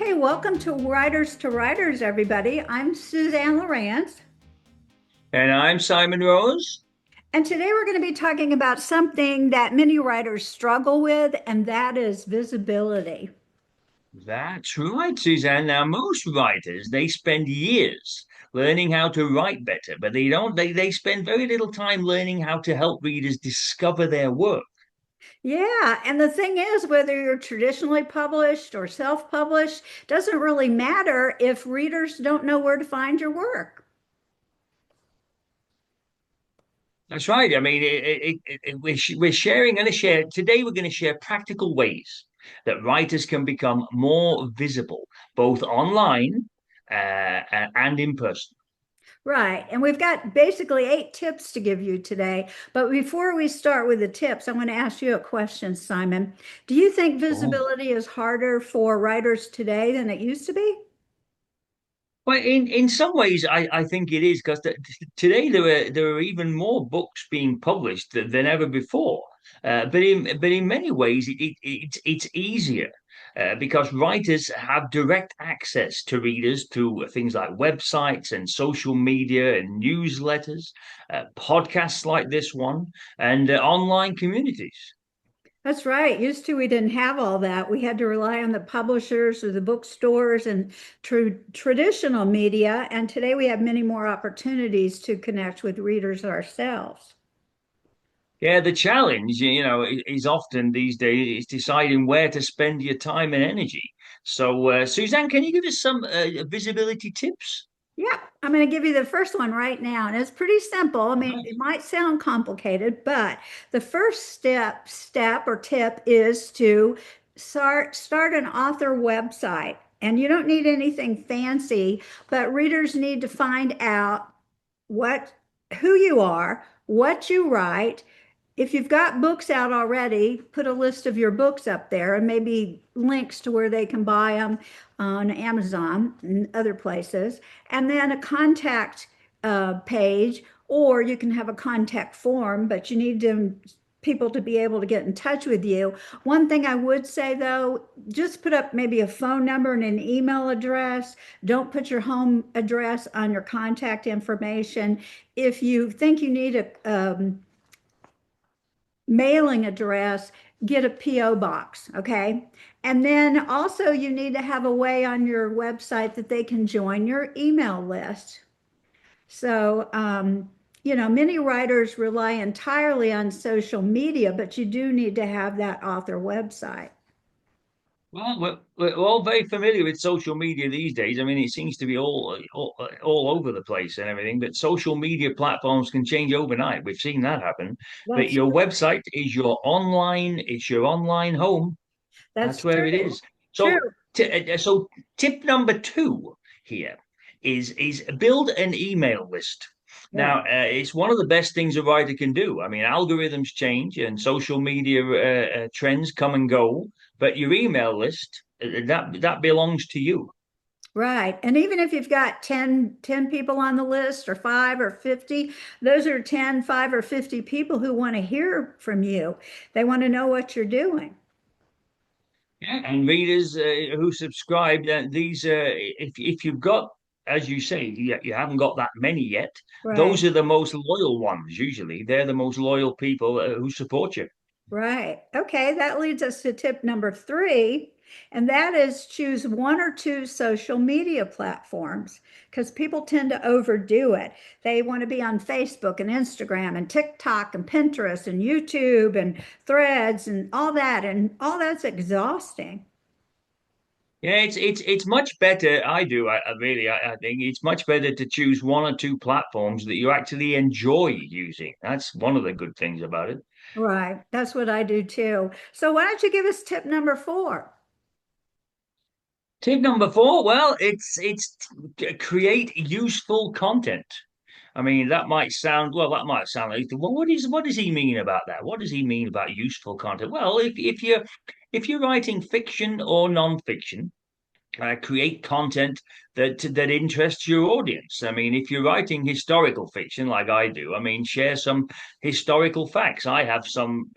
Hey, welcome to Writers, everybody. I'm Suzanne Lieurance, And I'm Simon Rose. and today we're going to be talking about something that many writers struggle with, and that is visibility. That's right, Suzanne. Now, most writers, they spend years learning how to write better, but they spend very little time learning how to help readers discover their work. Yeah, and the thing is, whether you're traditionally published or self-published, doesn't really matter if readers don't know where to find your work. That's right. I mean, we're sharing, going to share today. We're going to share practical ways that writers can become more visible, both online and in person. Right. And we've got basically 8 tips to give you today. But before we start with the tips, I want to ask you a question, Simon. Do you think Oh. visibility is harder for writers today than it used to be? Well, in some ways, I think it is because today there are even more books being published than ever before. But in many ways, it's easier because writers have direct access to readers through things like websites and social media and newsletters, podcasts like this one, and online communities. That's right. Used to, we didn't have all that. We had to rely on the publishers or the bookstores and traditional media. And today we have many more opportunities to connect with readers ourselves. Yeah, the challenge, is often these days is deciding where to spend your time and energy. So, Suzanne, can you give us some visibility tips? Yeah, I'm going to give you the first one right now. And it's pretty simple. I mean, Right. it might sound complicated, but the first step or tip is to start an author website. And you don't need anything fancy, but readers need to find out what who you are, what you write. If you've got books out already, put a list of your books up there and maybe links to where they can buy them on Amazon and other places. And then a contact page, or you can have a contact form, but you need people to be able to get in touch with you. One thing I would say though, just put up maybe a phone number and an email address. Don't put your home address on your contact information. If you think you need a mailing address, get a P.O. box, okay? And then also you need to have a way on your website that they can join your email list. So, many writers rely entirely on social media, but you do need to have that author website. Well, we're all very familiar with social media these days. I mean, it seems to be all over the place and everything, but social media platforms can change overnight. We've seen that happen. But That's your website is it's your online home. that's That's where it true. is. True. So tip number two here is build an email list. Right. Now, it's one of the best things a writer can do. I mean, algorithms change and social media trends come and go, but your email list that belongs to you. Right. And even if you've got ten people on the list or 5 or 50, those are 10, 5 or 50 people who want to hear from you. They want to know what you're doing. Yeah. And readers who subscribe, if you've got, as you say, you haven't got that many yet. Right. Those are the most loyal ones. Usually, they're the most loyal people who support you. Right. Okay, that leads us to tip number 3, and that is choose 1 or 2 social media platforms because people tend to overdo it. They want to be on Facebook and Instagram and TikTok and Pinterest and YouTube and Threads and all that's exhausting. Yeah, it's much better. I think it's much better to choose 1 or 2 platforms that you actually enjoy using. That's one of the good things about it. Right. That's what I do too. So why don't you give us tip number 4? Tip number four, well, it's create useful content. I mean, that might sound like, well, what does he mean about that? What does he mean about useful content? Well, if you're writing fiction or non-fiction, create content that interests your audience. I mean, if you're writing historical fiction like I do, I mean, share some historical facts. I have some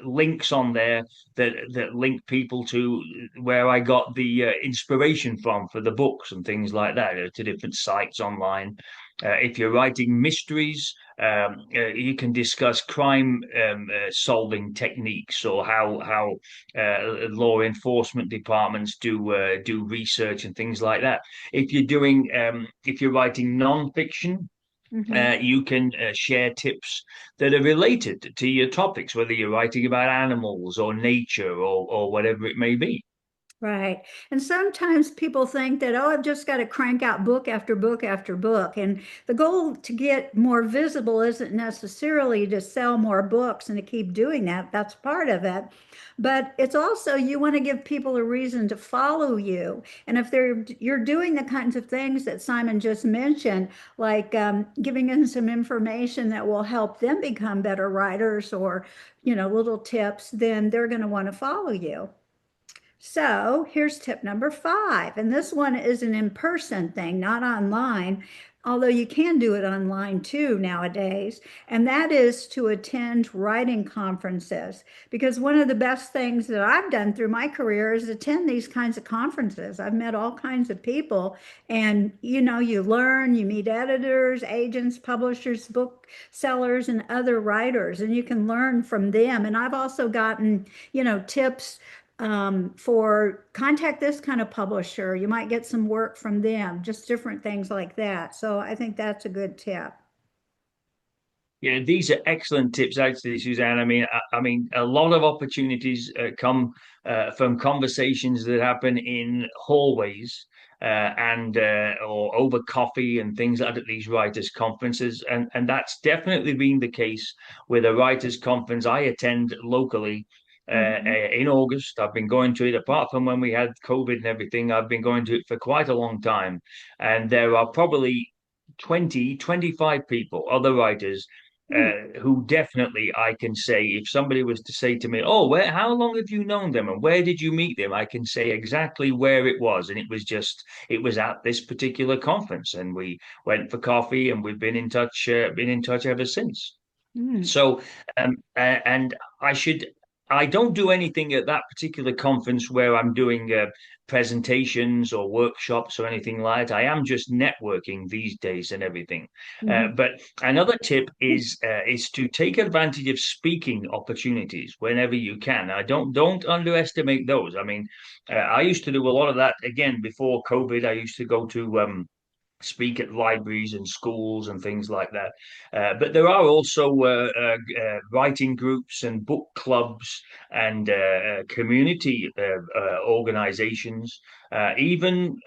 links on there that link people to where I got the inspiration from for the books and things like that, to different sites online. If you're writing mysteries, you can discuss crime solving techniques, or how law enforcement departments do research and things like that. If you're writing non-fiction, Hmm. you can share tips that are related to your topics, whether you're writing about animals or nature or whatever it may be. Right. And sometimes people think that, oh, I've just got to crank out book after book after book. And the goal to get more visible isn't necessarily to sell more books and to keep doing that. That's part of it. But it's also you want to give people a reason to follow you. And if you're doing the kinds of things that Simon just mentioned, like giving them some information that will help them become better writers or, little tips, then they're going to want to follow you. So here's tip number 5. And this one is an in-person thing, not online, although you can do it online too nowadays. And that is to attend writing conferences. Because one of the best things that I've done through my career is attend these kinds of conferences. I've met all kinds of people, and you learn, you meet editors, agents, publishers, book sellers, and other writers, and you can learn from them. And I've also gotten, tips for contact this kind of publisher. You might get some work from them, just different things like that. So I think that's a good tip. Yeah, these are excellent tips, actually, Suzanne. I mean, a lot of opportunities come from conversations that happen in hallways and or over coffee and things like that at these writers' conferences, and that's definitely been the case with a writers' conference I attend locally. Mhm. In August, I've been going to it. Apart from when we had COVID and everything, I've been going to it for quite a long time, and there are probably 20, 25 people, other writers Hmm. who definitely I can say, if somebody was to say to me, "Oh, how long have you known them and where did you meet them?" I can say exactly where it was, and it was at this particular conference, and we went for coffee, and we've been in touch ever since. Hmm. So, and I should, I don't do anything at that particular conference where I'm doing presentations or workshops or anything like that. I am just networking these days and everything. Mhm. But another tip is to take advantage of speaking opportunities whenever you can. I don't underestimate those. I mean, I used to do a lot of that again before COVID. I used to go to speak at libraries and schools and things like that. But there are also writing groups and book clubs and community organizations, even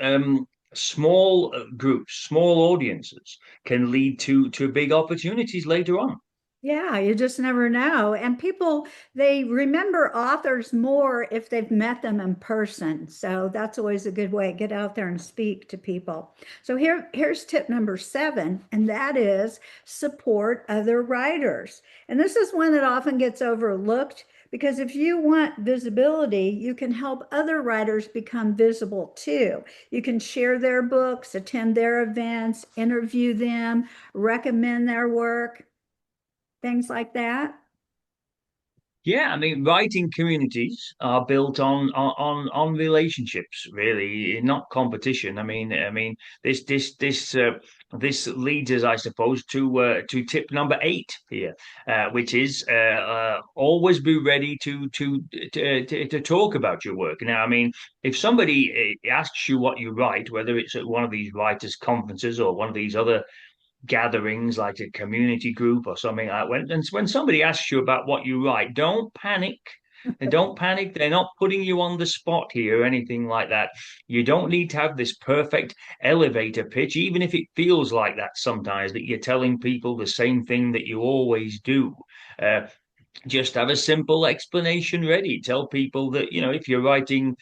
small groups, small audiences can lead to big opportunities later on. Yeah, you just never know. And people, they remember authors more if they've met them in person. So that's always a good way. Get out there and speak to people. So here's tip number 7, and that is support other writers. And this is one that often gets overlooked because if you want visibility, you can help other writers become visible too. You can share their books, attend their events, interview them, recommend their work, things like that. Yeah, I mean, writing communities are built on relationships, really, not competition. I mean, this leads us, I suppose, to tip number 8 here, which is always be ready to talk about your work. Now, I mean, if somebody asks you what you write, whether it's at one of these writers' conferences or one of these other gatherings like a community group or something like that. When somebody asks you about what you write, don't panic. And don't panic. They're not putting you on the spot here or anything like that. You don't need to have this perfect elevator pitch, even if it feels like that sometimes, that you're telling people the same thing that you always do. Uh, just have a simple explanation ready. Tell people that, if you're writing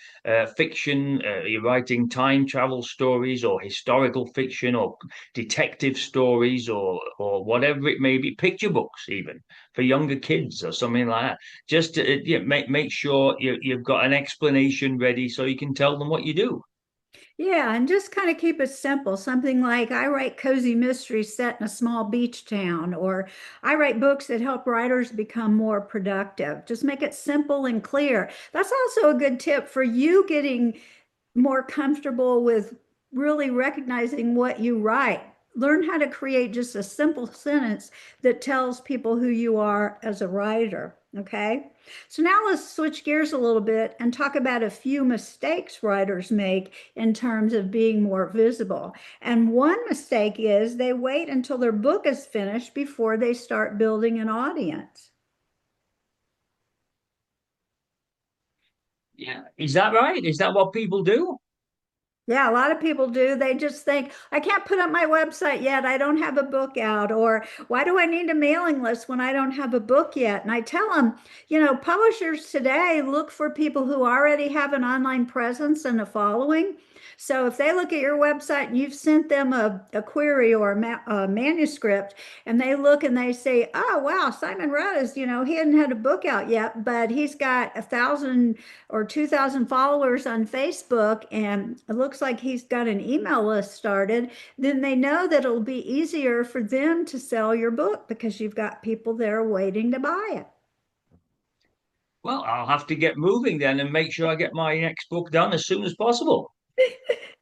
fiction, you're writing time travel stories or historical fiction or detective stories or whatever it may be, picture books even for younger kids or something like that. Just make sure you've got an explanation ready so you can tell them what you do. Yeah, and just kind of keep it simple. Something like I write cozy mysteries set in a small beach town, or I write books that help writers become more productive. Just make it simple and clear. That's also a good tip for you getting more comfortable with really recognizing what you write. Learn how to create just a simple sentence that tells people who you are as a writer. Okay. So now let's switch gears a little bit and talk about a few mistakes writers make in terms of being more visible. And one mistake is they wait until their book is finished before they start building an audience. Yeah, is that right? Is that what people do? Yeah, a lot of people do. They just think, I can't put up my website yet. I don't have a book out. Or why do I need a mailing list when I don't have a book yet? And I tell them, publishers today look for people who already have an online presence and a following. So if they look at your website and you've sent them a query or a manuscript, and they look and they say, oh, wow, Simon Rose, he hadn't had a book out yet, but he's got 1,000 or 2,000 followers on Facebook, and it looks like he's got an email list started, then they know that it'll be easier for them to sell your book because you've got people there waiting to buy it. Well, I'll have to get moving then and make sure I get my next book done as soon as possible.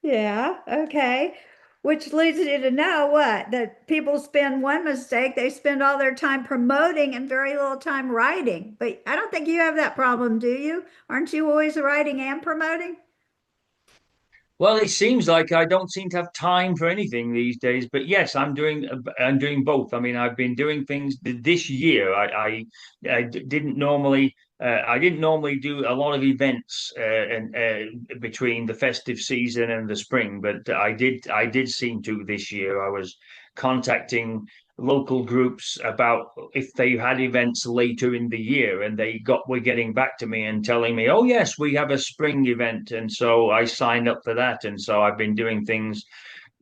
Yeah, okay. Which leads you to know what? That people spend one mistake, they spend all their time promoting and very little time writing. But I don't think you have that problem, do you? Aren't you always writing and promoting? Well, it seems like I don't seem to have time for anything these days, but yes, I'm doing both. I mean, I've been doing things this year. I didn't normally do a lot of events and between the festive season and the spring, but I did seem to this year. I was contacting local groups about if they had events later in the year, and were getting back to me and telling me, oh yes, we have a spring event, and so I signed up for that, and so I've been doing things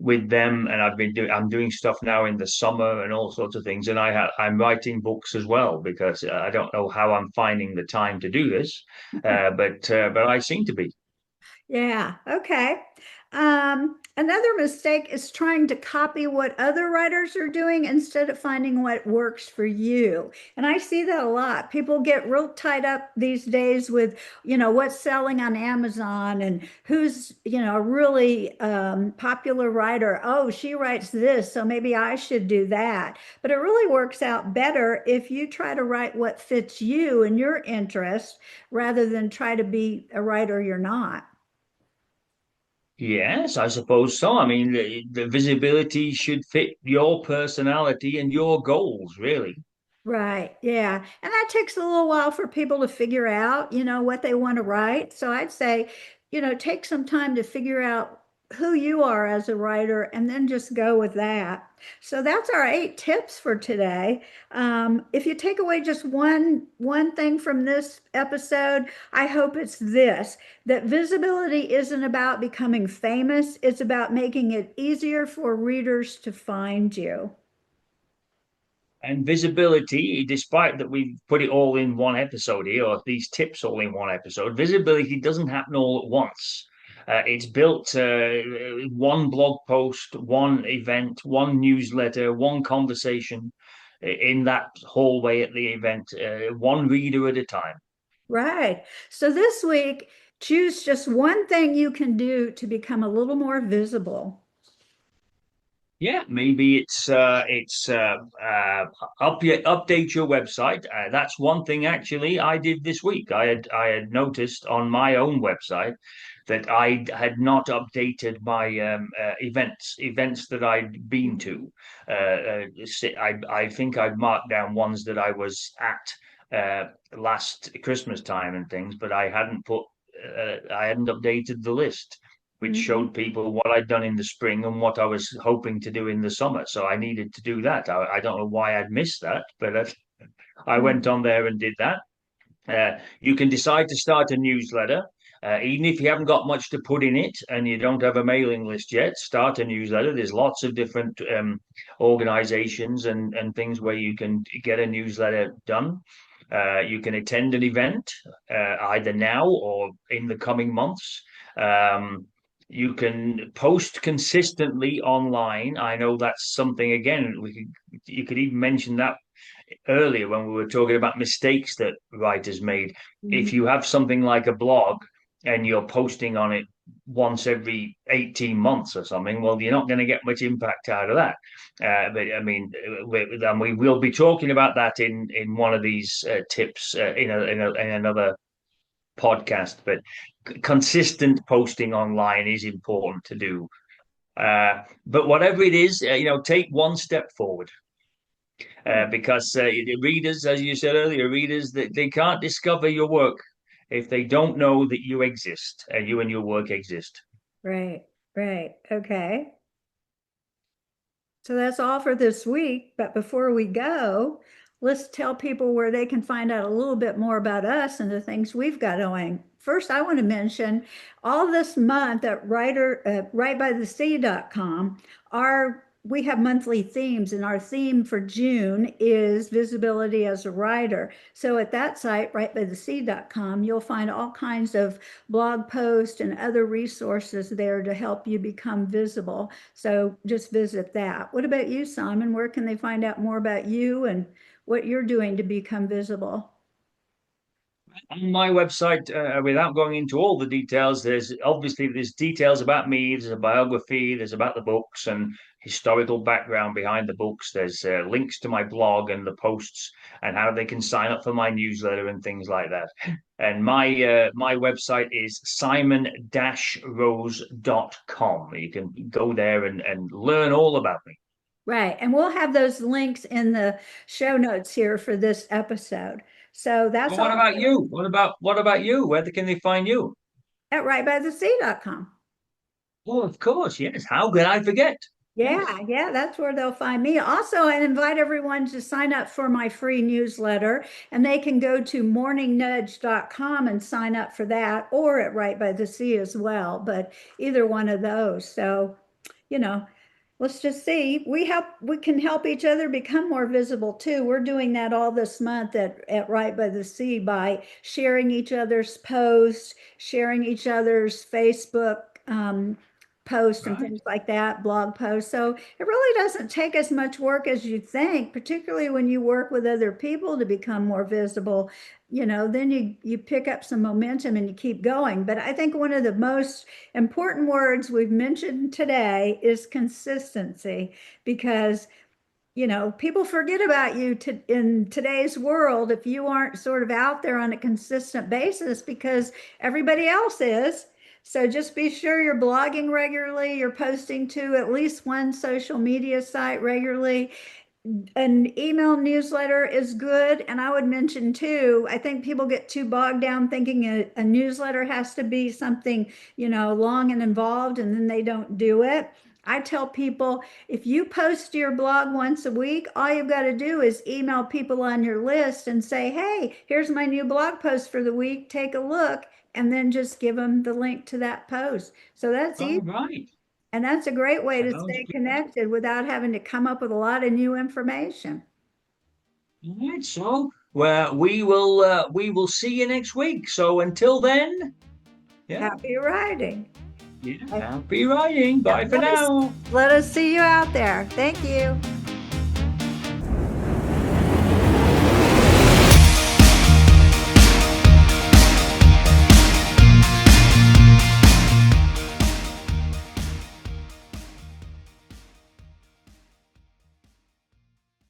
with them, and I'm doing stuff now in the summer and all sorts of things, and I'm writing books as well because I don't know how I'm finding the time to do this, but I seem to be. Yeah, okay. Another mistake is trying to copy what other writers are doing instead of finding what works for you. And I see that a lot. People get real tied up these days with, what's selling on Amazon and who's, a really popular writer. Oh, she writes this, so maybe I should do that. But it really works out better if you try to write what fits you and your interest rather than try to be a writer you're not. Yes, I suppose so. I mean, the visibility should fit your personality and your goals, really. Right. Yeah. And that takes a little while for people to figure out, what they want to write. So I'd say, take some time to figure out who you are as a writer and then just go with that. So that's our 8 tips for today. If you take away just one thing from this episode, I hope it's this, that visibility isn't about becoming famous. It's about making it easier for readers to find you. And visibility, despite that we've put it all in one episode here, or these tips all in one episode, visibility doesn't happen all at once. It's built one blog post, one event, one newsletter, one conversation in that hallway at the event, one reader at a time. Right. So this week, choose just one thing you can do to become a little more visible. Yeah, maybe update your website. That's one thing actually I did this week. I had noticed on my own website that I had not updated my events that I'd been to. I think I'd marked down ones that I was at last Christmas time and things, but I hadn't updated the list, which Mhm. showed people what I'd done in the spring and what I was hoping to do in the summer. So I needed to do that. I don't know why I'd missed that, but I went Mhm. on there and did that. You can decide to start a newsletter. Even if you haven't got much to put in it and you don't have a mailing list yet, start a newsletter. There's lots of different organizations and things where you can get a newsletter done. You can attend an event either now or in the coming months. Um, You can post consistently online. I know that's something again you could even mention that earlier when we were talking about mistakes that writers made. Mhm. If you have something like a blog and you're posting on it once every 18 months or something, well, you're not going to get much impact out of that. But I mean, we will be talking about that in one of these tips in another podcast. But consistent posting online is important to do. But whatever it is, take one step forward Right, because the readers, as you said earlier, readers they can't discover your work if they don't know that you exist and you and your work exist. right, right. Okay. So that's all for this week. But before we go, let's tell people where they can find out a little bit more about us and the things we've got going. First, I want to mention all this month at writebythesea.com, we have monthly themes, and our theme for June is visibility as a writer. So at that site, writebythesea.com, you'll find all kinds of blog posts and other resources there to help you become visible. So just visit that. What about you, Simon? Where can they find out more about you and what you're doing to become visible? On my website, without going into all the details, there's details about me. There's a biography. There's about the books and historical background behind the books. There's links to my blog and the posts and how they can sign up for my newsletter and things like that. And my website is simon-rose.com. You can go there and learn all about me. Right. And we'll have those links in the show notes here for this episode. So that's Well, what all about you? What about you? Where can they find you? at writebythesea.com. Oh, of course, yes. How could I forget? Yes. Yeah, yeah, that's where they'll find me. Also, I invite everyone to sign up for my free newsletter, and they can go to morningnudge.com and sign up for that, or at Right by the Sea as well, but either one of those. So, you know, let's just see. We can help each other become more visible too. We're doing that all this month at Right by the Sea by sharing each other's posts, sharing each other's Facebook posts and Right. things like that, blog posts. So it really doesn't take as much work as you think, particularly when you work with other people to become more visible. Then you pick up some momentum and you keep going. But I think one of the most important words we've mentioned today is consistency, because people forget about you in today's world if you aren't sort of out there on a consistent basis because everybody else is. So just be sure you're blogging regularly, you're posting to at least one social media site regularly. An email newsletter is good. And I would mention too, I think people get too bogged down thinking a newsletter has to be something, long and involved, and then they don't do it. I tell people if you post to your blog once a week, all you've got to do is email people on your list and say, hey, here's my new blog post for the week. Take a look. And then just give them the link to that post. So that's All easy. right. And that's a great way to Sounds stay good. connected without having to come up with a lot of new information. All right. So, well, we will see you next week. So until then, yeah, Happy writing. yeah. Happy writing. Yeah, Bye for now. let us see you out there. Thank you.